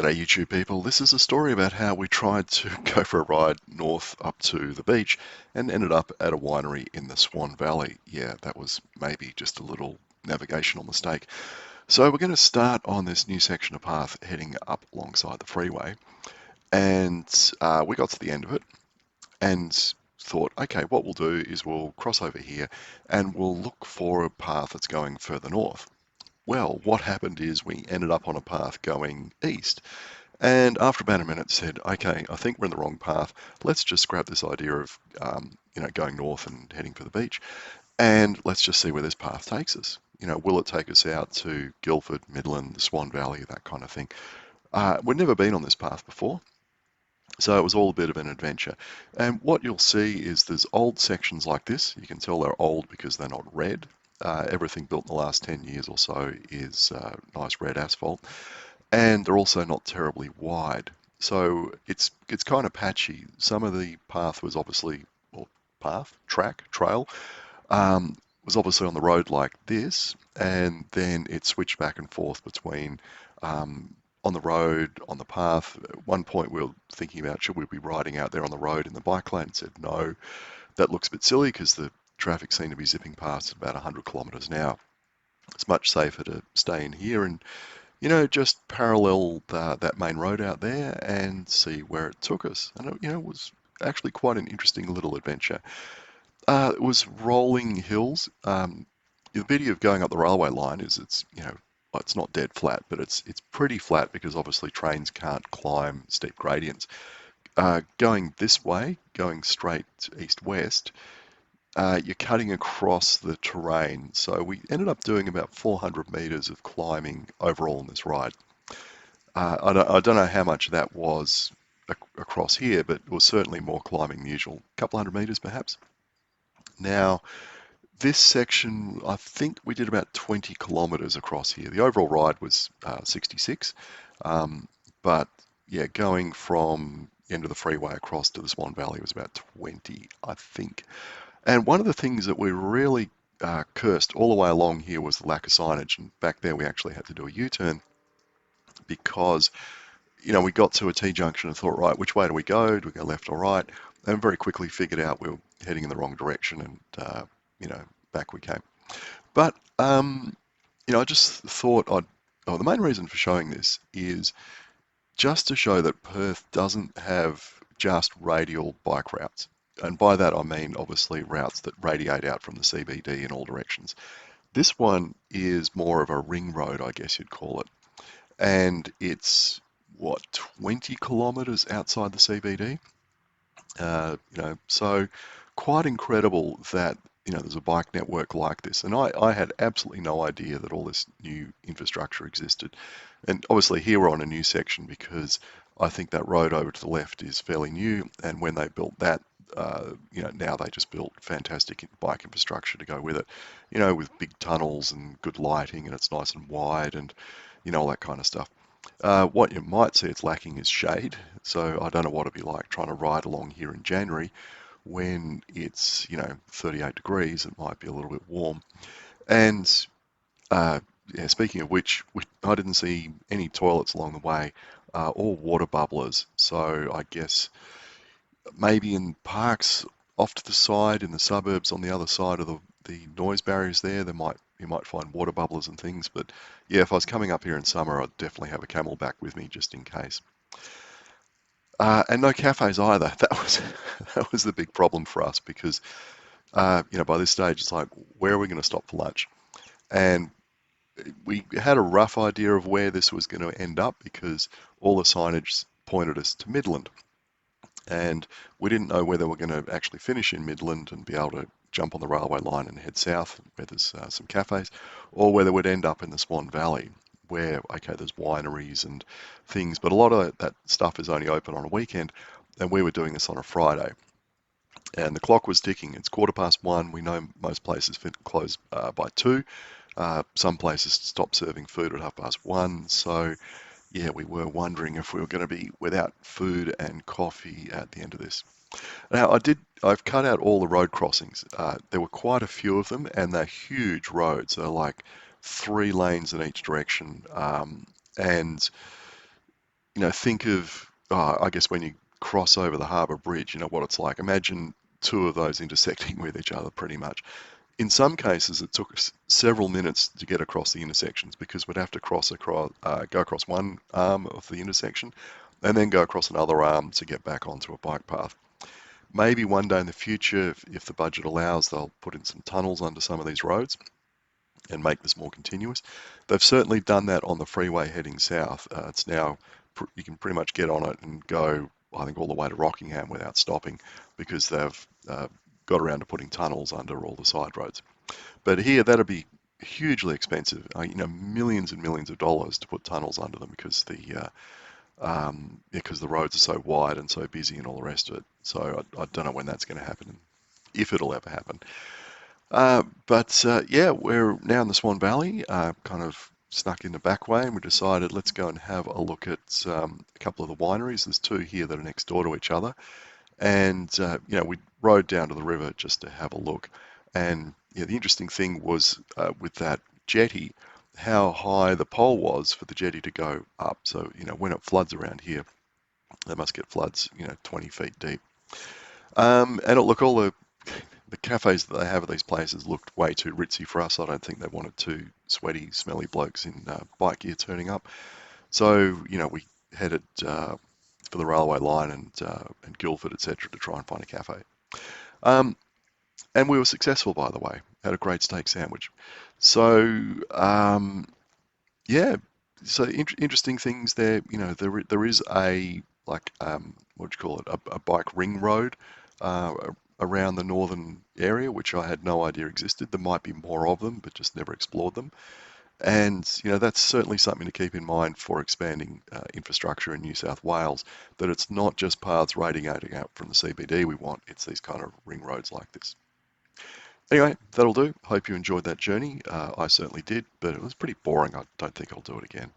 G'day YouTube people, this is a story about how we tried to go for a ride north up to the beach and ended up at a winery in the Swan Valley. Yeah, that was maybe just a little navigational mistake. So we're going to start on this new section of path heading up alongside the freeway, and we got to the end of it and thought, okay, what we'll do is we'll cross over here and we'll look for a path that's going further north. Well, what happened is we ended up on a path going east. And after about a minute said, okay, I think we're in the wrong path. Let's just scrap this idea of, going north and heading for the beach. And let's just see where this path takes us. Will it take us out to Guildford, Midland, the Swan Valley, that kind of thing? We'd never been on this path before. So it was all a bit of an adventure. And what you'll see is there's old sections like this. You can tell they're old because they're not red. Everything built in the last 10 years or so is nice red asphalt. And they're also not terribly wide. So it's kind of patchy. Some of the path was obviously, or path, track, trail, was obviously on the road like this, and then it switched back and forth between on the road, on the path. At one point we were thinking about should we be riding out there on the road in the bike lane, and said no, that looks a bit silly because the traffic seemed to be zipping past at about 100 kilometres an hour. It's much safer to stay in here and just parallel that main road out there and see where it took us. And it was actually quite an interesting little adventure. It was rolling hills. The beauty of going up the railway line is it's not dead flat, but it's pretty flat because obviously trains can't climb steep gradients. Going this way, going straight east-west, you're cutting across the terrain. So we ended up doing about 400 meters of climbing overall in this ride. I don't know how much of that was across here, but it was certainly more climbing than usual. A couple hundred meters perhaps. Now, this section, I think we did about 20 kilometers across here. The overall ride was 66. But yeah, going from the end of the freeway across to the Swan Valley was about 20, I think. And one of the things that we really cursed all the way along here was the lack of signage. And back there, we actually had to do a U-turn because, we got to a T-junction and thought, right, which way do we go? Do we go left or right? And very quickly figured out we were heading in the wrong direction and, back we came. But, I just thought the main reason for showing this is just to show that Perth doesn't have just radial bike routes. And by that I mean obviously routes that radiate out from the CBD in all directions. This one is more of a ring road, I guess you'd call it. And it's, 20 kilometres outside the CBD? So quite incredible that, there's a bike network like this. And I had absolutely no idea that all this new infrastructure existed. And obviously here we're on a new section because I think that road over to the left is fairly new. And when they built that, now they just built fantastic bike infrastructure to go with it, with big tunnels and good lighting, and it's nice and wide and, all that kind of stuff. What you might see it's lacking is shade. So I don't know what it'd be like trying to ride along here in January when it's, 38 degrees. It might be a little bit warm. And yeah, speaking of which, I didn't see any toilets along the way or water bubblers. So I guess maybe in parks off to the side in the suburbs on the other side of the noise barriers there, you might find water bubblers and things. But yeah, if I was coming up here in summer, I'd definitely have a Camelback with me just in case. And no cafes either. That was the big problem for us because by this stage it's like, where are we going to stop for lunch? And we had a rough idea of where this was going to end up because all the signage pointed us to Midland. And we didn't know whether we're going to actually finish in Midland and be able to jump on the railway line and head south where there's some cafes, or whether we'd end up in the Swan Valley where, okay, there's wineries and things, but a lot of that stuff is only open on a weekend, and we were doing this on a Friday. And the clock was ticking. It's 1:15. We know most places close by 2. Some places stop serving food at 1:30. So yeah, we were wondering if we were going to be without food and coffee at the end of this. Now, I've cut out all the road crossings. There were quite a few of them, and they're huge roads. They're like 3 lanes in each direction. And think of, I guess when you cross over the harbour bridge, what it's like. Imagine two of those intersecting with each other pretty much. In some cases, it took us several minutes to get across the intersections because we'd have to go across one arm of the intersection and then go across another arm to get back onto a bike path. Maybe one day in the future, if the budget allows, they'll put in some tunnels under some of these roads and make this more continuous. They've certainly done that on the freeway heading south. It's now, you can pretty much get on it and go, I think, all the way to Rockingham without stopping because they've got around to putting tunnels under all the side roads. But here, that'd be hugely expensive, millions and millions of dollars to put tunnels under them because the roads are so wide and so busy and all the rest of it. So I don't know when that's going to happen, if it'll ever happen. But yeah, we're now in the Swan Valley, kind of snuck in the back way, and we decided let's go and have a look at a couple of the wineries. There's two here that are next door to each other, and we rode down to the river just to have a look. And the interesting thing was with that jetty, how high the pole was for the jetty to go up. So when it floods around here, they must get floods 20 feet deep. And look, all the cafes that they have at these places looked way too ritzy for us. I don't think they wanted two sweaty, smelly blokes in bike gear turning up. So, we headed for the railway line and Guildford, etc., to try and find a cafe. And we were successful, by the way. Had a great steak sandwich. So, yeah. So interesting things there. There is a like what do you call it? A bike ring road uh, around the northern area, which I had no idea existed. There might be more of them, but just never explored them. And that's certainly something to keep in mind for expanding infrastructure in New South Wales. That it's not just paths radiating out from the CBD we want. It's these kind of ring roads like this. Anyway, that'll do. Hope you enjoyed that journey. I certainly did, but it was pretty boring. I don't think I'll do it again.